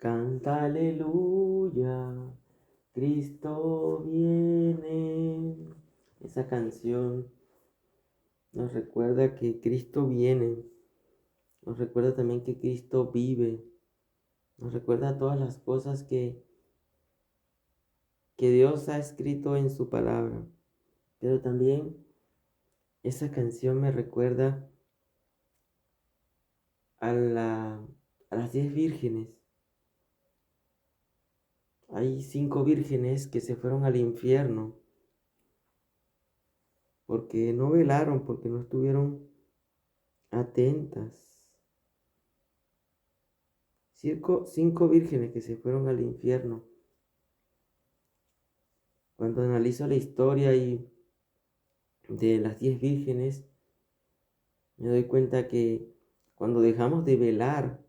Canta aleluya, Cristo viene. Esa canción nos recuerda que Cristo viene, nos recuerda también que Cristo vive, nos recuerda todas las cosas que Dios ha escrito en su palabra. Pero también esa canción me recuerda a las 10 vírgenes. Hay 5 vírgenes que se fueron al infierno porque no velaron, porque no estuvieron atentas. 5 vírgenes que se fueron al infierno. Cuando analizo la historia y de las 10 vírgenes, me doy cuenta que cuando dejamos de velar,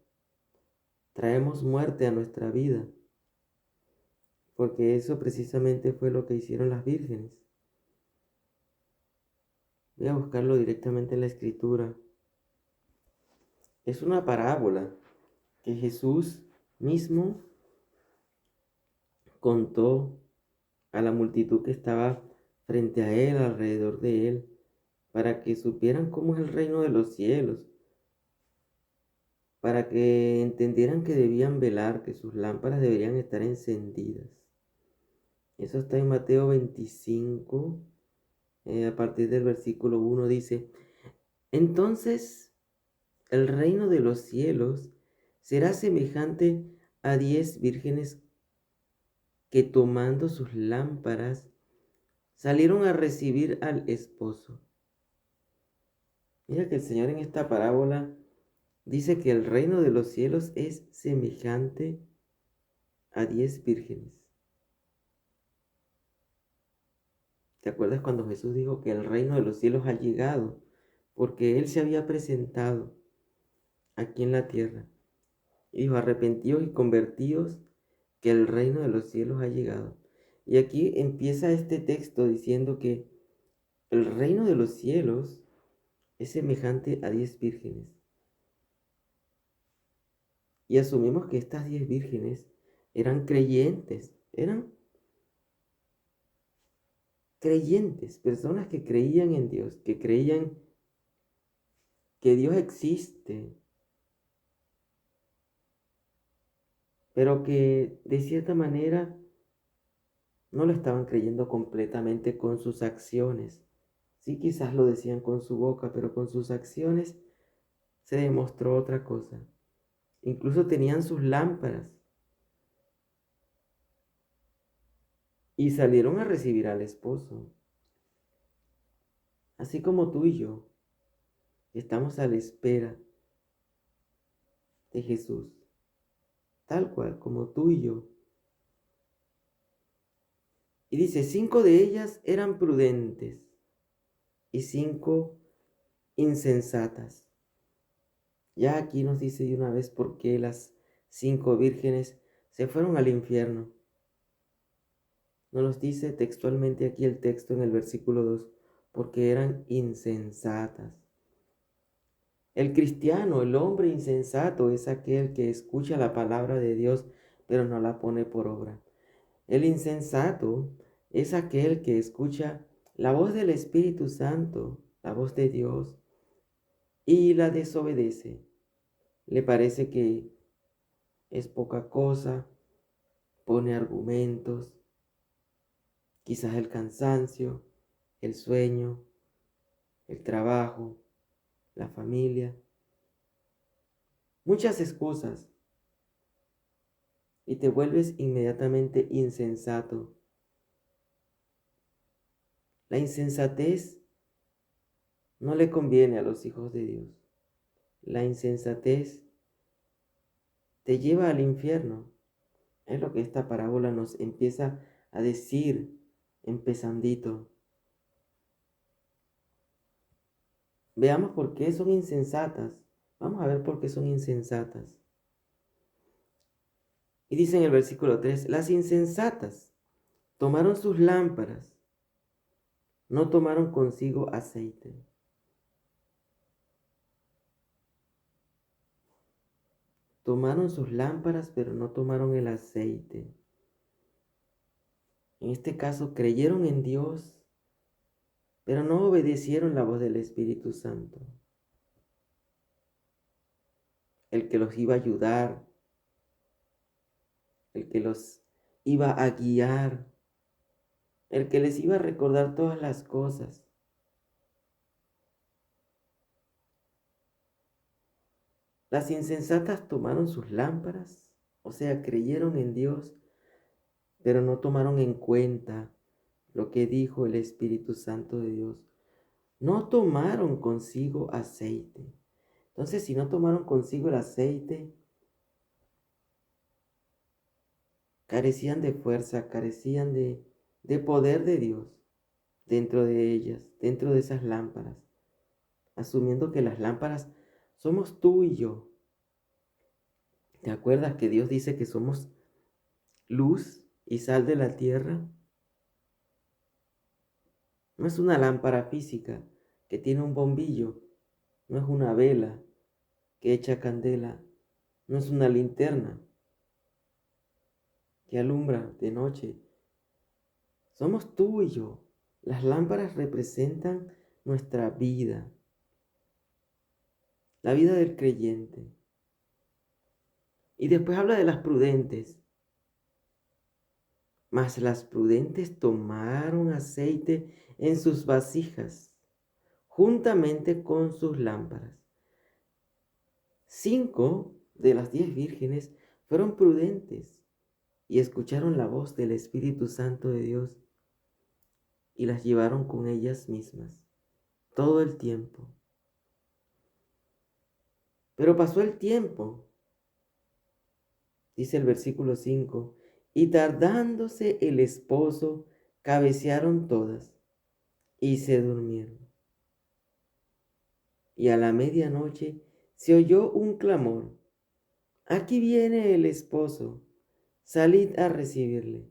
traemos muerte a nuestra vida. Porque eso precisamente fue lo que hicieron las vírgenes. Voy a buscarlo directamente en la escritura. Es una parábola que Jesús mismo contó a la multitud que estaba frente a él, alrededor de él, para que supieran cómo es el reino de los cielos, para que entendieran que debían velar, que sus lámparas deberían estar encendidas. Eso está en Mateo 25, a partir del versículo 1 dice: entonces el reino de los cielos será semejante a 10 vírgenes que tomando sus lámparas salieron a recibir al esposo. Mira que el Señor en esta parábola dice que el reino de los cielos es semejante a 10 vírgenes. ¿Te acuerdas cuando Jesús dijo que el reino de los cielos ha llegado? Porque Él se había presentado aquí en la tierra. Y dijo: arrepentíos y convertíos, que el reino de los cielos ha llegado. Y aquí empieza este texto diciendo que el reino de los cielos es semejante a 10 vírgenes. Y asumimos que estas 10 vírgenes eran creyentes, personas que creían en Dios, que creían que Dios existe, pero que de cierta manera no lo estaban creyendo completamente con sus acciones. Sí, quizás lo decían con su boca, pero con sus acciones se demostró otra cosa. Incluso tenían sus lámparas y salieron a recibir al esposo. Así como tú y yo estamos a la espera de Jesús, tal cual como tú y yo. Y dice: 5 de ellas eran prudentes y 5 insensatas. Ya aquí nos dice de una vez por qué las 5 vírgenes se fueron al infierno. Nos dice textualmente aquí el texto en el versículo 2: porque eran insensatas. El cristiano, el hombre insensato, es aquel que escucha la palabra de Dios, pero no la pone por obra. El insensato es aquel que escucha la voz del Espíritu Santo, la voz de Dios, y la desobedece. Le parece que es poca cosa, pone argumentos, quizás el cansancio, el sueño, el trabajo, la familia, muchas excusas, y te vuelves inmediatamente insensato. La insensatez no le conviene a los hijos de Dios. La insensatez te lleva al infierno. Es lo que esta parábola nos empieza a decir empezandito. Veamos por qué son insensatas. Vamos a ver por qué son insensatas. Y dice en el versículo 3: las insensatas tomaron sus lámparas, no tomaron consigo aceite. tomaron sus lámparas, pero no tomaron el aceite. En este caso, creyeron en Dios, pero no obedecieron la voz del Espíritu Santo, el que los iba a ayudar, el que los iba a guiar, el que les iba a recordar todas las cosas. Las insensatas tomaron sus lámparas, o sea, creyeron en Dios, pero no tomaron en cuenta lo que dijo el Espíritu Santo de Dios. No tomaron consigo aceite. Entonces, si no tomaron consigo el aceite, carecían de fuerza, carecían de poder de Dios dentro de ellas, dentro de esas lámparas, asumiendo que las lámparas somos tú y yo. ¿Te acuerdas que Dios dice que somos luz y sal de la tierra? No es una lámpara física que tiene un bombillo, no es una vela que echa candela, no es una linterna que alumbra de noche. Somos tú y yo. Las lámparas representan nuestra vida, la vida del creyente. Y después habla de las prudentes. Mas las prudentes tomaron aceite en sus vasijas, juntamente con sus lámparas. 5 de las 10 vírgenes fueron prudentes y escucharon la voz del Espíritu Santo de Dios y las llevaron con ellas mismas todo el tiempo. Pero pasó el tiempo, dice el versículo 5, y tardándose el esposo, cabecearon todas y se durmieron. Y a la medianoche se oyó un clamor: aquí viene el esposo, salid a recibirle.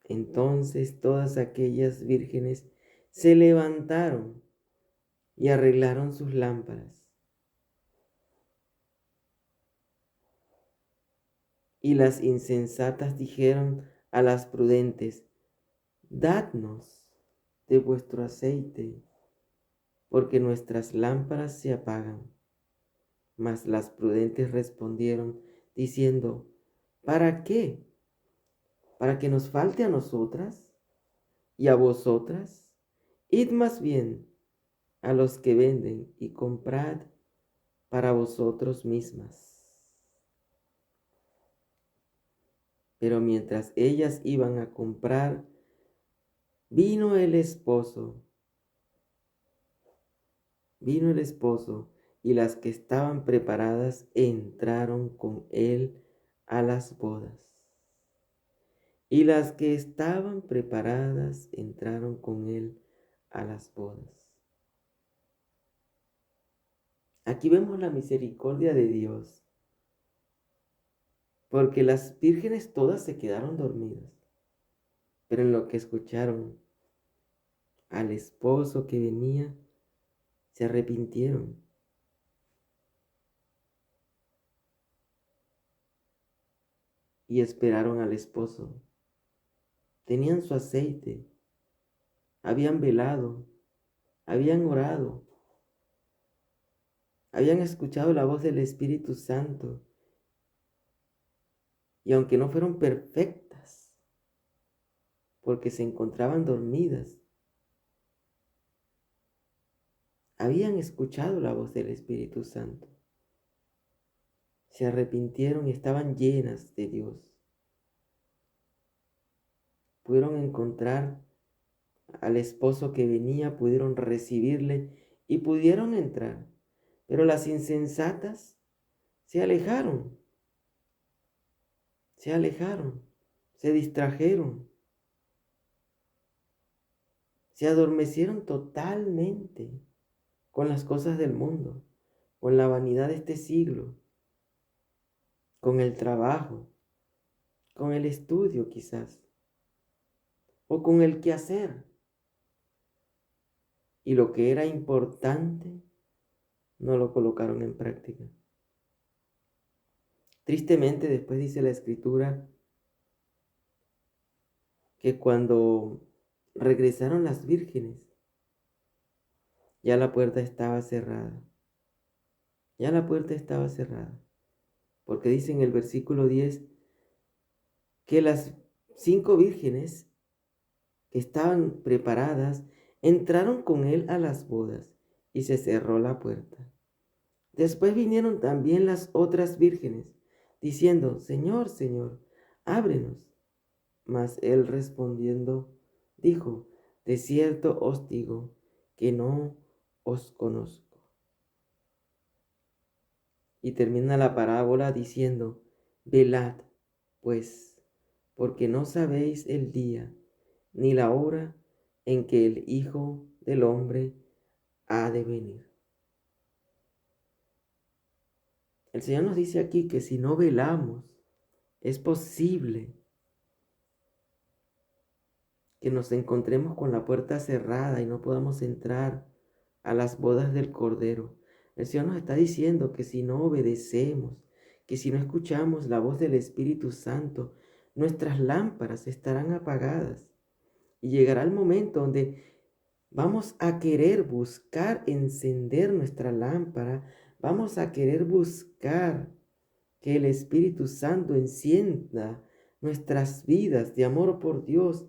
Entonces todas aquellas vírgenes se levantaron y arreglaron sus lámparas. Y las insensatas dijeron a las prudentes: dadnos de vuestro aceite, porque nuestras lámparas se apagan. Mas las prudentes respondieron, diciendo: ¿para qué? ¿Para que nos falte a nosotras y a vosotras? Id más bien a los que venden y comprad para vosotros mismas. Pero mientras ellas iban a comprar, vino el esposo. Vino el esposo, y las que estaban preparadas entraron con él a las bodas. Y las que estaban preparadas entraron con él a las bodas. Aquí vemos la misericordia de Dios, porque las vírgenes todas se quedaron dormidas, pero en lo que escucharon al esposo que venía, se arrepintieron y esperaron al esposo. Tenían su aceite, habían velado, habían orado, habían escuchado la voz del Espíritu Santo, y aunque no fueron perfectas, porque se encontraban dormidas, habían escuchado la voz del Espíritu Santo. Se arrepintieron y estaban llenas de Dios. Pudieron encontrar al esposo que venía, pudieron recibirle y pudieron entrar. Pero las insensatas se alejaron, se distrajeron, se adormecieron totalmente con las cosas del mundo, con la vanidad de este siglo, con el trabajo, con el estudio quizás, o con el quehacer. Y lo que era importante no lo colocaron en práctica. Tristemente, después dice la Escritura que cuando regresaron las vírgenes, ya la puerta estaba cerrada. Ya la puerta estaba cerrada. Porque dice en el versículo 10 que las 5 vírgenes que estaban preparadas entraron con él a las bodas y se cerró la puerta. Después vinieron también las otras vírgenes, diciendo: Señor, Señor, ábrenos. Mas él respondiendo dijo: De cierto os digo que no os conozco. Y termina la parábola diciendo: Velad, pues, porque no sabéis el día ni la hora en que el Hijo del Hombre ha de venir. El Señor nos dice aquí que si no velamos, es posible que nos encontremos con la puerta cerrada y no podamos entrar a las bodas del Cordero. El Señor nos está diciendo que si no obedecemos, que si no escuchamos la voz del Espíritu Santo, nuestras lámparas estarán apagadas. Y llegará el momento donde vamos a querer buscar encender nuestra lámpara, vamos a querer buscar que el Espíritu Santo encienda nuestras vidas de amor por Dios.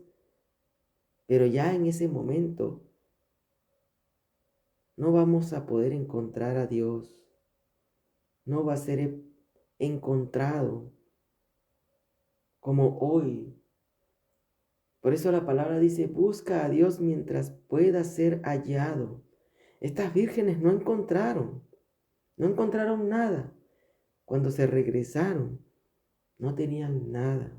Pero ya en ese momento no vamos a poder encontrar a Dios. No va a ser encontrado como hoy. Por eso la palabra dice: busca a Dios mientras pueda ser hallado. Estas vírgenes no encontraron nada. Cuando se regresaron, no tenían nada.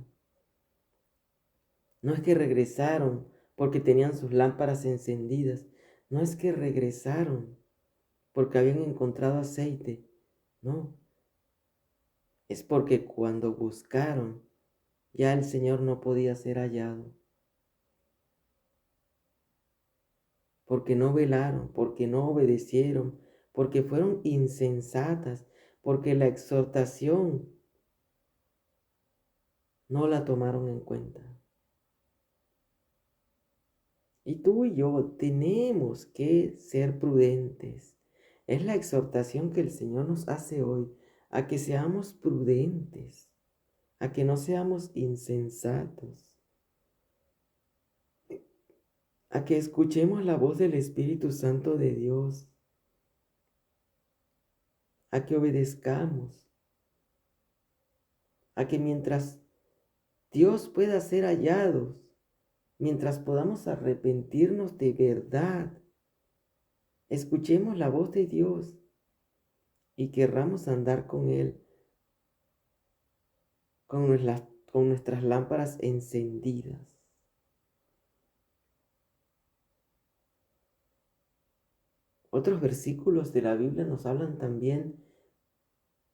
No es que regresaron porque tenían sus lámparas encendidas. No es que regresaron porque habían encontrado aceite. No. Es porque cuando buscaron, ya el Señor no podía ser hallado. Porque no velaron, porque no obedecieron, porque fueron insensatas, porque la exhortación no la tomaron en cuenta. Y tú y yo tenemos que ser prudentes. Es la exhortación que el Señor nos hace hoy, a que seamos prudentes, a que no seamos insensatos, a que escuchemos la voz del Espíritu Santo de Dios, a que obedezcamos, a que mientras Dios pueda ser hallados, mientras podamos arrepentirnos de verdad, escuchemos la voz de Dios y querramos andar con Él, con nuestras lámparas encendidas. Otros versículos de la Biblia nos hablan también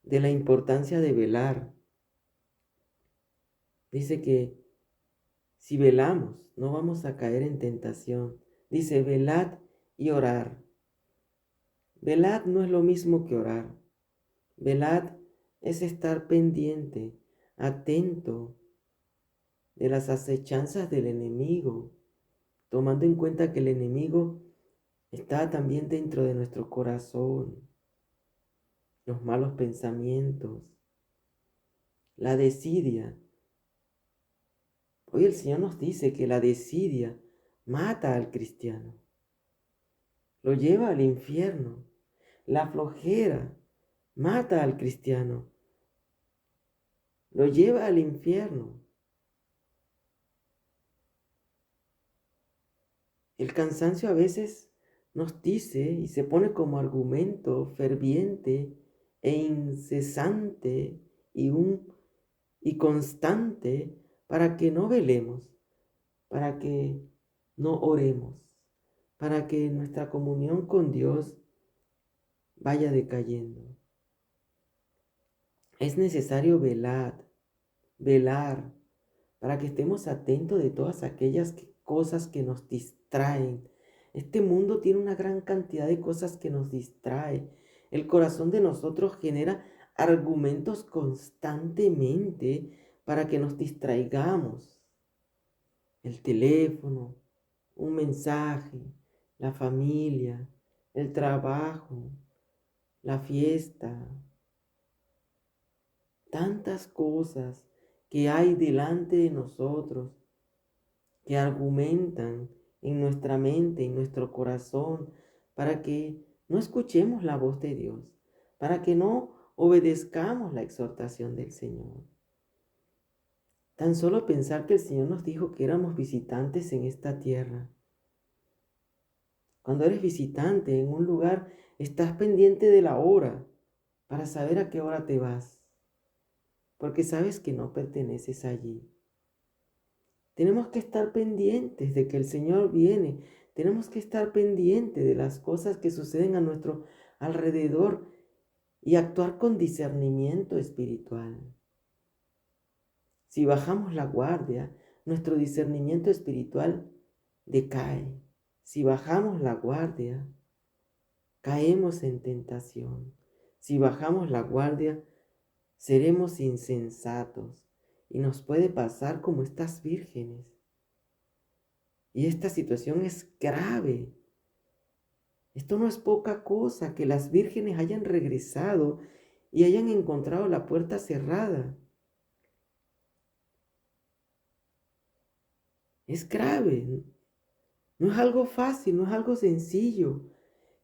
de la importancia de velar. Dice que si velamos, no vamos a caer en tentación. Dice: velad y orar. Velad no es lo mismo que orar. Velad es estar pendiente, atento de las acechanzas del enemigo, tomando en cuenta que el enemigo está también dentro de nuestro corazón, los malos pensamientos, la desidia. Hoy el Señor nos dice que la desidia mata al cristiano, lo lleva al infierno. La flojera mata al cristiano, lo lleva al infierno. El cansancio a veces nos dice y se pone como argumento ferviente e incesante y constante para que no velemos, para que no oremos, para que nuestra comunión con Dios vaya decayendo. Es necesario velar, para que estemos atentos de todas aquellas cosas que nos distraen. Este mundo tiene una gran cantidad de cosas que nos distrae. El corazón de nosotros genera argumentos constantemente para que nos distraigamos. El teléfono, un mensaje, la familia, el trabajo, la fiesta, tantas cosas que hay delante de nosotros que argumentan en nuestra mente, en nuestro corazón, para que no escuchemos la voz de Dios, para que no obedezcamos la exhortación del Señor. Tan solo pensar que el Señor nos dijo que éramos visitantes en esta tierra. Cuando eres visitante en un lugar, estás pendiente de la hora para saber a qué hora te vas, porque sabes que no perteneces allí. Tenemos que estar pendientes de que el Señor viene. Tenemos que estar pendientes de las cosas que suceden a nuestro alrededor y actuar con discernimiento espiritual. Si bajamos la guardia, nuestro discernimiento espiritual decae. Si bajamos la guardia, caemos en tentación. Si bajamos la guardia, seremos insensatos y nos puede pasar como estas vírgenes. Y esta situación es grave. Esto no es poca cosa que las vírgenes hayan regresado y hayan encontrado la puerta cerrada. Es grave. No es algo fácil, no es algo sencillo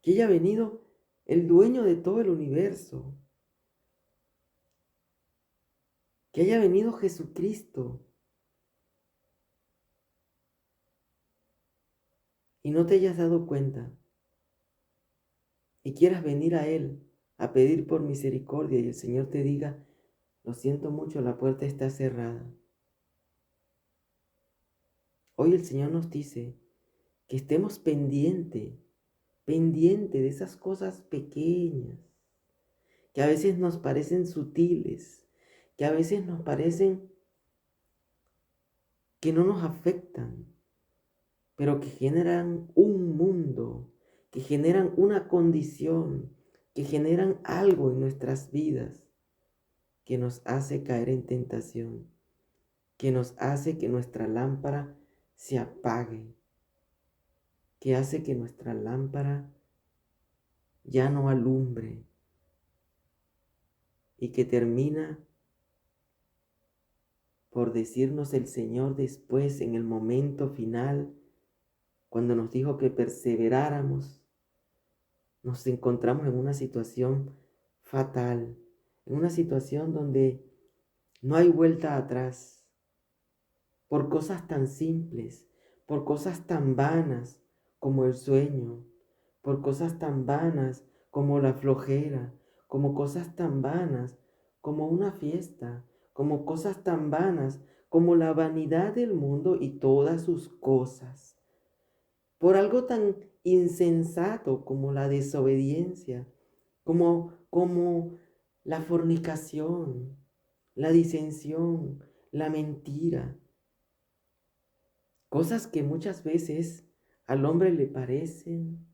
que haya venido el dueño de todo el universo, que haya venido Jesucristo y no te hayas dado cuenta y quieras venir a Él a pedir por misericordia y el Señor te diga, lo siento mucho, la puerta está cerrada. Hoy el Señor nos dice que estemos pendientes de esas cosas pequeñas, que a veces nos parecen sutiles, que a veces nos parecen que no nos afectan, pero que generan un mundo, que generan una condición, que generan algo en nuestras vidas que nos hace caer en tentación, que nos hace que nuestra lámpara se apague, que hace que nuestra lámpara ya no alumbre y que termina por decirnos el Señor después en el momento final, cuando nos dijo que perseveráramos, nos encontramos en una situación fatal, en una situación donde no hay vuelta atrás, por cosas tan simples, por cosas tan vanas como el sueño, por cosas tan vanas como la flojera, como cosas tan vanas como una fiesta, como cosas tan vanas como la vanidad del mundo y todas sus cosas, por algo tan insensato como la desobediencia, como la fornicación, la disensión, la mentira. Cosas que muchas veces al hombre le parecen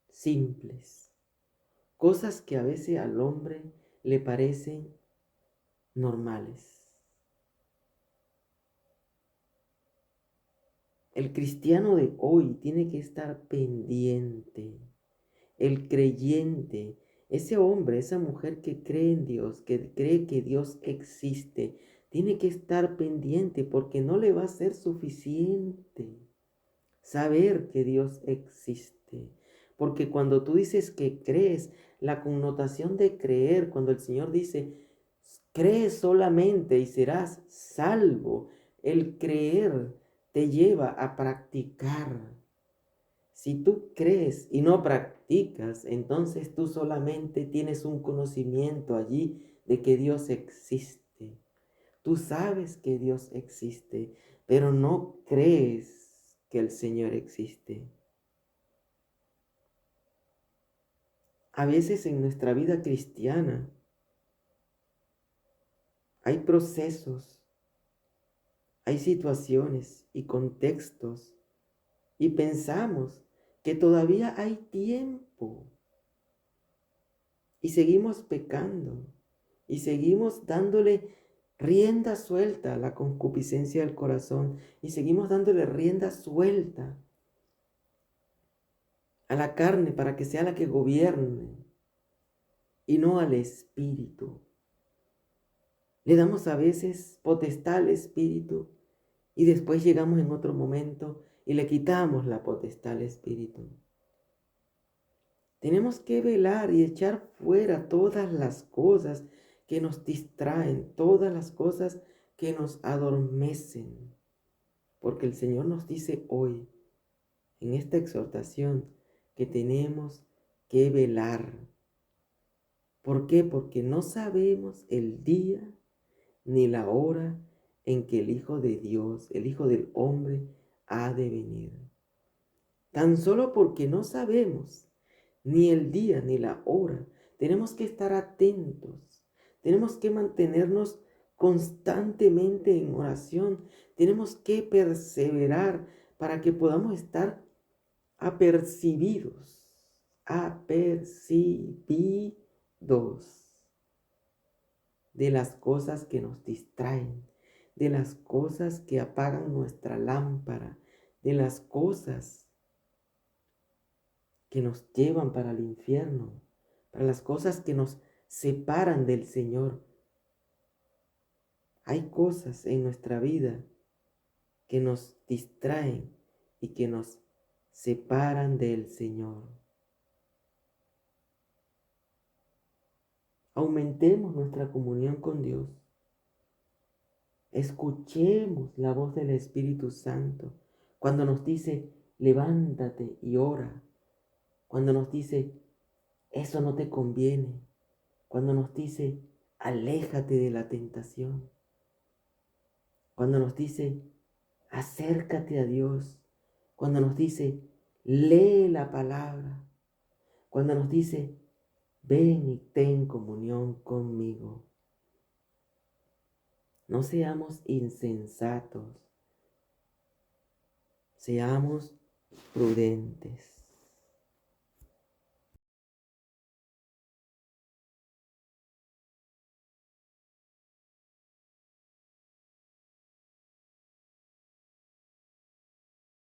simples. Cosas que a veces al hombre le parecen normales. El cristiano de hoy tiene que estar pendiente. El creyente, ese hombre, esa mujer que cree en Dios, que cree que Dios existe, tiene que estar pendiente porque no le va a ser suficiente saber que Dios existe. Porque cuando tú dices que crees, la connotación de creer, cuando el Señor dice, cree solamente y serás salvo, el creer te lleva a practicar. Si tú crees y no practicas, entonces tú solamente tienes un conocimiento allí de que Dios existe. Tú sabes que Dios existe, pero no crees que el Señor existe. A veces en nuestra vida cristiana hay procesos, hay situaciones y contextos y pensamos que todavía hay tiempo. y seguimos pecando y seguimos dándole rienda suelta a la concupiscencia del corazón y seguimos dándole rienda suelta a la carne para que sea la que gobierne y no al espíritu. Le damos a veces potestad al espíritu y después llegamos en otro momento y le quitamos la potestad al espíritu. Tenemos que velar y echar fuera todas las cosas que nos distraen, todas las cosas que nos adormecen. Porque el Señor nos dice hoy, en esta exhortación, que tenemos que velar. ¿Por qué? Porque no sabemos el día ni la hora en que el Hijo de Dios, el Hijo del Hombre, ha de venir. Tan solo porque no sabemos ni el día ni la hora, tenemos que estar atentos, tenemos que mantenernos constantemente en oración, tenemos que perseverar para que podamos estar apercibidos de las cosas que nos distraen, de las cosas que apagan nuestra lámpara, de las cosas que nos llevan para el infierno, para las cosas que nos separan del Señor. Hay cosas en nuestra vida que nos distraen y que nos separan del Señor. Aumentemos nuestra comunión con Dios. Escuchemos la voz del Espíritu Santo cuando nos dice, levántate y ora. Cuando nos dice, eso no te conviene. Cuando nos dice, aléjate de la tentación. Cuando nos dice, acércate a Dios. Cuando nos dice, lee la palabra. Cuando nos dice, ven y ten comunión conmigo. No seamos insensatos, seamos prudentes.